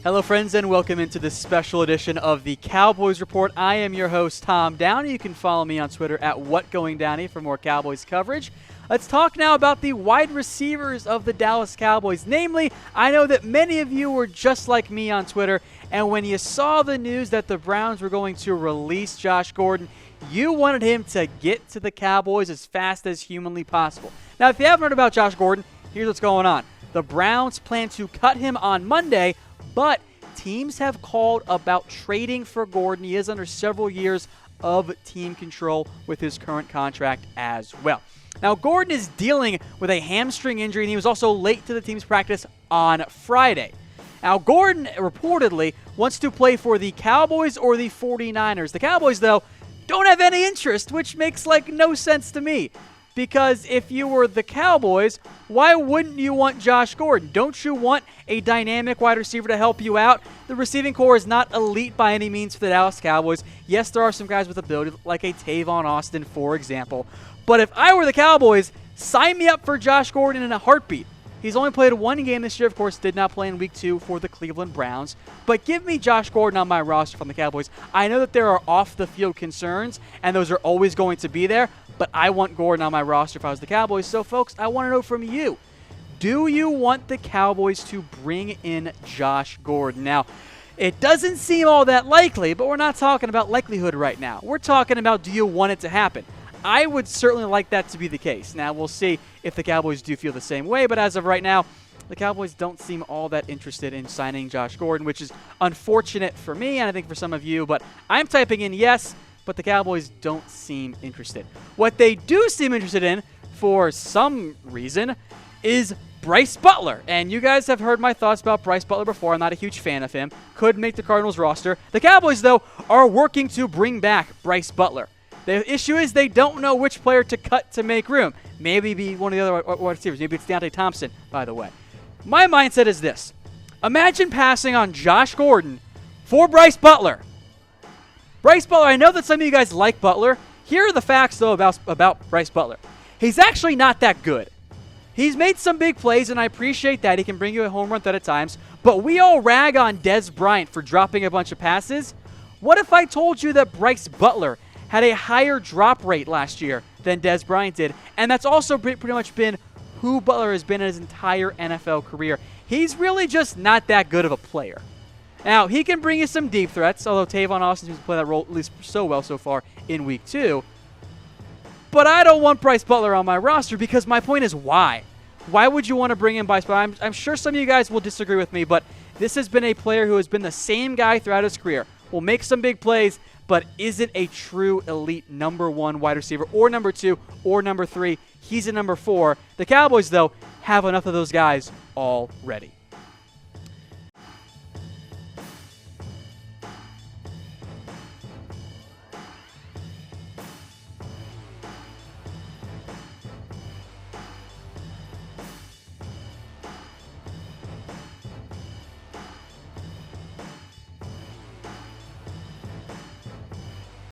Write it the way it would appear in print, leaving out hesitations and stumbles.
Hello, friends, and welcome into this special edition of the Cowboys Report. I am your host, Tom Downey. You can follow me on Twitter at WhatGoingDowney for more Cowboys coverage. Let's talk now about the wide receivers of the Dallas Cowboys. Namely, I know that many of you were just like me on Twitter, and when you saw the news that the Browns were going to release Josh Gordon, you wanted him to get to the Cowboys as fast as humanly possible. Now, if you haven't heard about Josh Gordon, here's what's going on. The Browns plan to cut him on Monday, but teams have called about trading for Gordon. He is under several years of team control with his current contract as well. Now, Gordon is dealing with a hamstring injury, and he was also late to the team's practice on Friday. Now, Gordon reportedly wants to play for the Cowboys or the 49ers. The Cowboys, though, don't have any interest, which makes, no sense to me. Because if you were the Cowboys, why wouldn't you want Josh Gordon? Don't you want a dynamic wide receiver to help you out? The receiving core is not elite by any means for the Dallas Cowboys. Yes, there are some guys with ability, like a Tavon Austin, for example. But if I were the Cowboys, sign me up for Josh Gordon in a heartbeat. He's only played one game this year, of course, did not play in Week 2 for the Cleveland Browns. But give me Josh Gordon on my roster from the Cowboys. I know that there are off-the-field concerns, and those are always going to be there, but I want Gordon on my roster if I was the Cowboys. So, folks, I want to know from you, do you want the Cowboys to bring in Josh Gordon? Now, it doesn't seem all that likely, but we're not talking about likelihood right now. We're talking about, do you want it to happen? I would certainly like that to be the case. Now, we'll see if the Cowboys do feel the same way, but as of right now, the Cowboys don't seem all that interested in signing Josh Gordon, which is unfortunate for me and I think for some of you, but I'm typing in yes, but the Cowboys don't seem interested. What they do seem interested in, for some reason, is Brice Butler. And you guys have heard my thoughts about Brice Butler before. I'm not a huge fan of him. Could make the Cardinals roster. The Cowboys, though, are working to bring back Brice Butler. The issue is they don't know which player to cut to make room. Maybe be one of the other wide receivers. Maybe it's Deontay Thompson, by the way. My mindset is this. Imagine passing on Josh Gordon for Brice Butler. Brice Butler, I know that some of you guys like Butler. Here are the facts, though, about Brice Butler. He's actually not that good. He's made some big plays, and I appreciate that. He can bring you a home run at times. But we all rag on Dez Bryant for dropping a bunch of passes. What if I told you that Brice Butler had a higher drop rate last year than Dez Bryant did? And that's also pretty much been who Butler has been in his entire NFL career. He's really just not that good of a player. Now, he can bring you some deep threats, although Tavon Austin seems to play that role at least so well so far in Week 2. But I don't want Brice Butler on my roster because my point is why? Why would you want to bring in Brice Butler? I'm sure some of you guys will disagree with me, but this has been a player who has been the same guy throughout his career. Will make some big plays, but isn't a true elite number 1 wide receiver or number 2 or number 3. He's a number 4. The Cowboys, though, have enough of those guys already.